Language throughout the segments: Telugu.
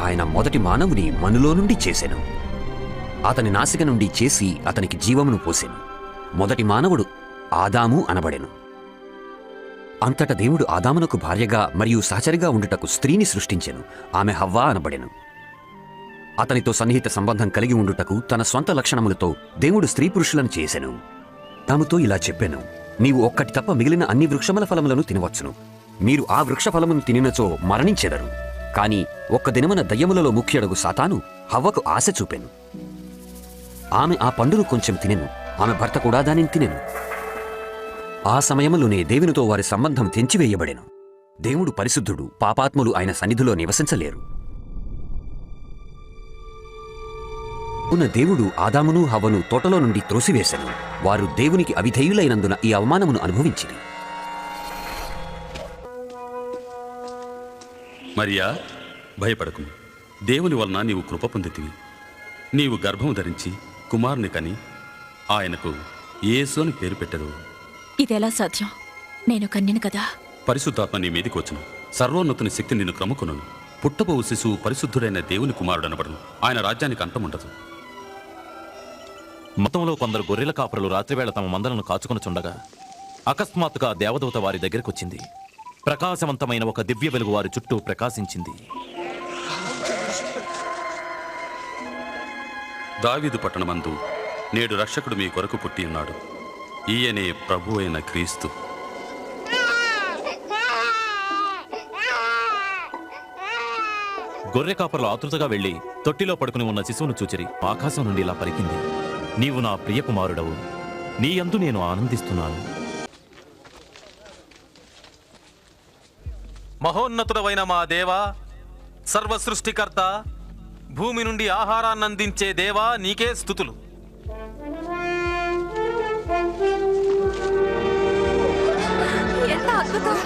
ఆయన మొదటి మానవుని మనులో నుండి చేసెను. అతని నాసిక నుండి చేసి అతనికి జీవమును పోసెను. మొదటి మానవుడు ఆదాము అనబడెను. అంతట దేవుడు ఆదామునకు భార్యగా మరియు సహచరిగా ఉండుటకు స్త్రీని సృష్టించెను. ఆమె హవ్వ అనబడెను. అతనితో సన్నిహిత సంబంధం కలిగి ఉండుటకు తన స్వంత లక్షణములతో దేవుడు స్త్రీ పురుషులను చేసెను. తాముతో ఇలా చెప్పెను, నీవు ఒక్కటి తప్ప మిగిలిన అన్ని వృక్షముల ఫలములను తినవచ్చును. మీరు ఆ వృక్ష ఫలమును తినినచో మరణించెదరు. కాని ఒక్క దినమున దయ్యములలో ముఖ్యుడగు సాతాను హవ్వకు ఆశ చూపెను. ఆమె ఆ పండును కొంచెం తినెను. ఆమె భర్త కూడా దానిని తినెను. ఆ సమయములోనే దేవునితో వారి సంబంధం తెంచివేయబడెను. దేవుడు పరిశుద్ధుడు, పాపాత్ములు ఆయన సన్నిధిలో నివసించలేరు. దేవుడు ఆదామును హవ్వను తోటలో నుండి త్రోసివేశను. వారు దేవునికి అవిధేయులైనందున ఈ అవమానమును అనుభవించిరి. మరియా, భయపడకుము. దేవుని వలన నీవు కృప పొందితివి. నీవు గర్భము ధరించి కుమారుని కని ఆయనకు యేసు అని పేరు పెట్టెదవు. ఇదెలా సాధ్యం? నేను కన్యను కదా. పరిశుద్ధాత్మ నీ మీదికి వచ్చును. సర్వోన్నతుని శక్తి నిన్ను క్రమకును. పుట్టబోవు శిశువు పరిశుద్ధుడైన దేవుని కుమారుడనబడును. ఆయన రాజ్యానికి అంతముండదు. మతంలో కొందరు గొర్రెల కాపరులు రాత్రివేళ తమ మందలను కాచుకొనుచుండగా అకస్మాత్తుగా దేవదూత వారి దగ్గరకొచ్చింది. ప్రకాశవంతమైన ఒక దివ్య వెలుగు వారి చుట్టూ ప్రకాశించింది. దావీదు పట్టణమందు నేడు రక్షకుడు మీ కొరకు పుట్టి ఉన్నాడు. ఈయనే ప్రభు అయిన క్రీస్తు. గొర్రె కాపరులు ఆతృతగా వెళ్లి తొట్టిలో పడుకుని ఉన్న శిశువును చూచిరి. ఆకాశం నుండి ఇలా పలికింది, నీవు నా ప్రియ కుమారుడవు, నీ యందు నేను ఆనందిస్తున్నాను. మహోన్నతుడవైన మా దేవా, సర్వ సృష్టికర్త, భూమి నుండి ఆహారాన్నందించే దేవా, నీకే స్తుతులు. ఎంత అద్భుతం!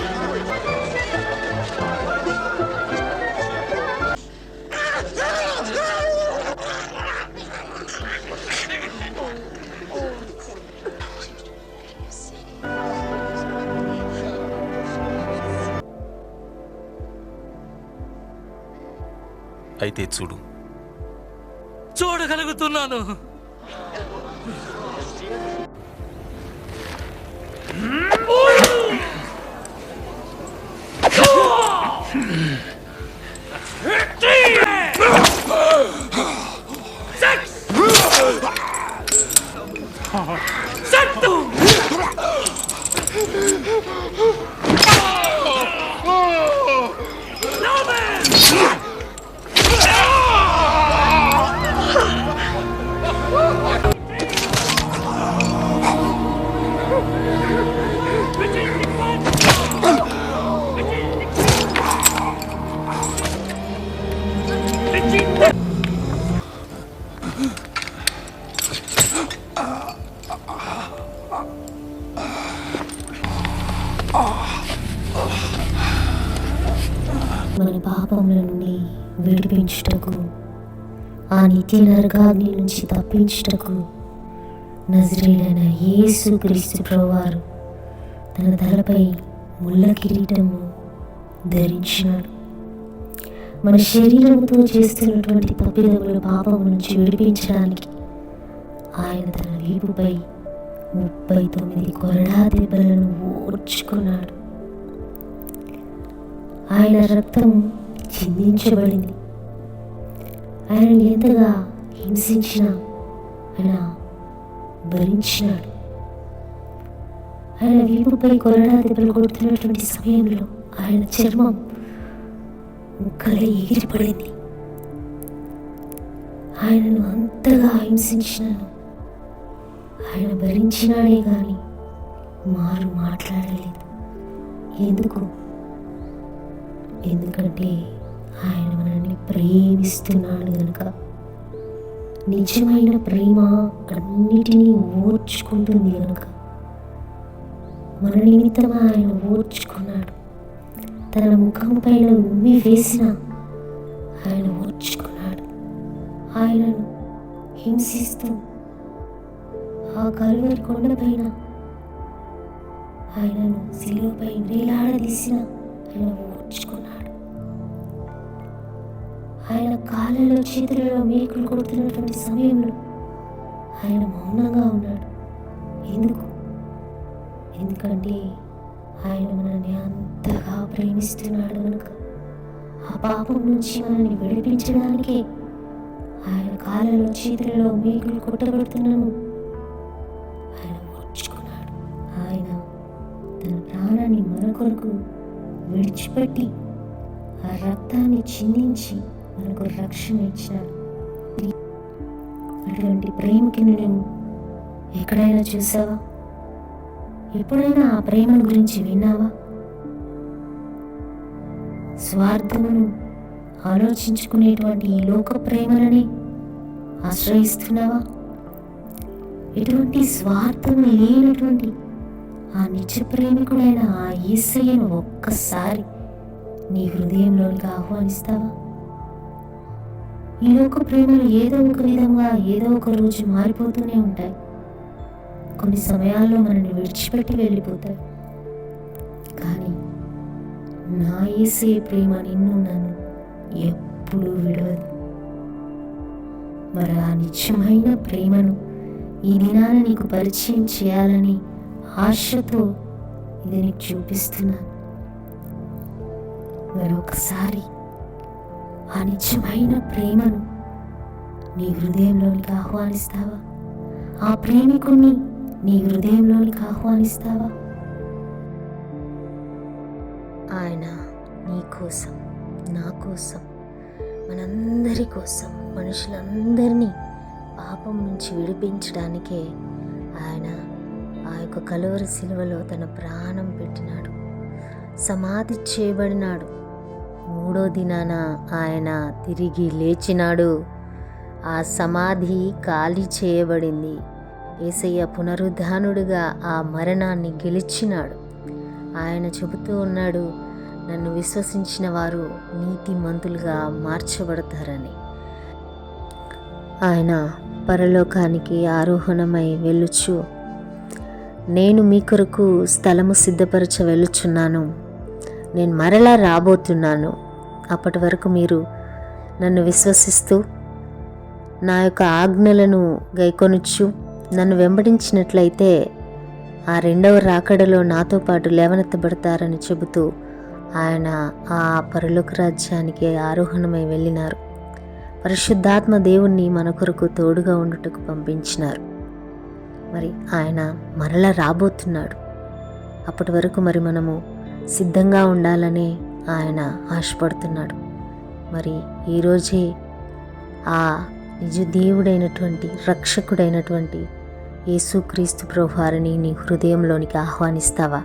అయితే చూడు. చూడగలుగుతున్నాను. మన పాపముల నుండి విడిపించుటకు, ఆ నిత్య నరకాగ్ని నుంచి తప్పించుటకు నజరేయుడైన యేసు క్రీస్తు ప్రభువారు తన తలపై ముళ్ళ కిరీటము ధరించినాడు. మన శరీరంతో చేస్తున్నటువంటి తప్పిదముల పాపం నుంచి విడిపించడానికి ఆయన తన వీపుపై 39 కొరడా దెబ్బలను ఓర్చుకున్నాడు. ఆయన రక్తం చిందించబడింది. ఆయన ఎంతగా హింసించినా ఆయన భరించినాడు. ఆయన వీపుపై కొరడా దెబ్బలు కొడుతున్నటువంటి సమయంలో ఆయన చర్మం ముక్కలై ఎగిరిపడింది. ఆయనను అంతగా హింసించినాను ఆయన భరించినాడే కానీ మారు మాట్లాడలేదు. ఎందుకంటే ఆయన మనల్ని ప్రేమిస్తున్నాడు కనుక. నిజమైన ప్రేమ అన్నిటినీ ఓర్చుకుంటుంది కనుక మన నిమిత్తం ఆయన ఓర్చుకున్నాడు. తన ముఖం పైన ఉమ్మి వేసిన ఆయన ఓర్చుకున్నాడు. ఆయనను హింసిస్తూ ఆ కలువరి కొండపైన ఆయనను శిలువపై వేలాడదీసిన ఆయన ఓర్చుకున్నాడు. ఆయన ఆయన కాళ్ళలో చేతులలో మేకులు కొడుతున్నటువంటి సమయంలో ఆయన మౌనంగా ఉన్నాడు. ఎందుకంటే ఆయన మనల్ని అంతగా ప్రేమిస్తున్నాడు కనుక. ఆ పాపం నుంచి మనల్ని విడిపించడానికే ఆయన కాళ్ళలో చేతులలో మేకులు కొట్టబడుతున్నాను ఆయన ఓర్చుకున్నాడు. ఆయన తన ప్రాణాన్ని మన కొరకు విడిచిపెట్టి ఆ రక్తాన్ని చిందించి మనకు రక్షణ ఇచ్చినాడు. అటువంటి ప్రేమకి నువ్వు ఎక్కడైనా చూసావా? ఎప్పుడైనా ఆ ప్రేమను గురించి విన్నావా? స్వార్థమును ఆలోచించుకునేటువంటి ఈ లోక ప్రేమలని ఆశ్రయిస్తున్నావా? ఎటువంటి స్వార్థం లేనటువంటి ఆ నిజ ప్రేమికుడైన ఆ యేసయ్యను ఒక్కసారి నీ హృదయంలోనికి ఆహ్వానిస్తావా? ఈ లోక ప్రేమలు ఏదో ఒక విధంగా ఏదో ఒక రోజు మారిపోతూనే ఉంటాయి. కొన్ని సమయాల్లో మనల్ని విడిచిపెట్టి వెళ్ళిపోతాయి. కానీ నా యేసయ్య ప్రేమ నిన్ను నన్ను ఎప్పుడూ విడవదు. మరి ఆ నిజమైన ప్రేమను ఈ దినాన నీకు పరిచయం చేయాలని ఆశతో ఇది నీకు చూపిస్తున్నాను. మరొకసారి ఆ నిజమైన ప్రేమను నీ హృదయంలోనికి ఆహ్వానిస్తావా? ఆ ప్రేమికుణ్ణి నీ హృదయంలోనికి ఆహ్వానిస్తావా? ఆయన నీ కోసం, నా కోసం, మనందరి కోసం, మనుషులందరినీ పాపం నుంచి విడిపించడానికే ఆయన ఆ యొక్క కలువరి శిలువలో తన ప్రాణం పెట్టినాడు. సమాధి చేయబడినాడు. 3వ దినాన ఆయన తిరిగి లేచినాడు. ఆ సమాధి ఖాళీ చేయబడింది. యేసయ్య పునరుద్ధానుడిగా ఆ మరణాన్ని గెలిచినాడు. ఆయన చెబుతూ ఉన్నాడు, నన్ను విశ్వసించిన వారు నీతిమంతులుగా మార్చబడతారని. ఆయన పరలోకానికి ఆరోహణమై వెళ్ళుచు, నేను మీ కొరకు స్థలము సిద్ధపరచ వెళ్ళుచున్నాను, నేను మరలా రాబోతున్నాను, అప్పటి వరకు మీరు నన్ను విశ్వసిస్తూ నా యొక్క ఆజ్ఞలను గైకొనుచు నన్ను వెంబడించినట్లయితే ఆ 2వ రాకడలో నాతో పాటు లేవనెత్తబడతారని చెబుతూ ఆయన ఆ పరలోక రాజ్యానికి ఆరోహణమై వెళ్ళినారు. పరిశుద్ధాత్మ దేవుణ్ణి మన కొరకు తోడుగా ఉండుటకు పంపించినారు. మరి ఆయన మరలా రాబోతున్నాడు. అప్పటి వరకు మరి మనము సిద్ధంగా ఉండాలని ఆయన ఆశపడుతున్నాడు. మరి ఈరోజే ఆ నిజ దేవుడైనటువంటి రక్షకుడైనటువంటి యేసుక్రీస్తు ప్రభువారిని నీ హృదయంలోనికి ఆహ్వానిస్తావా?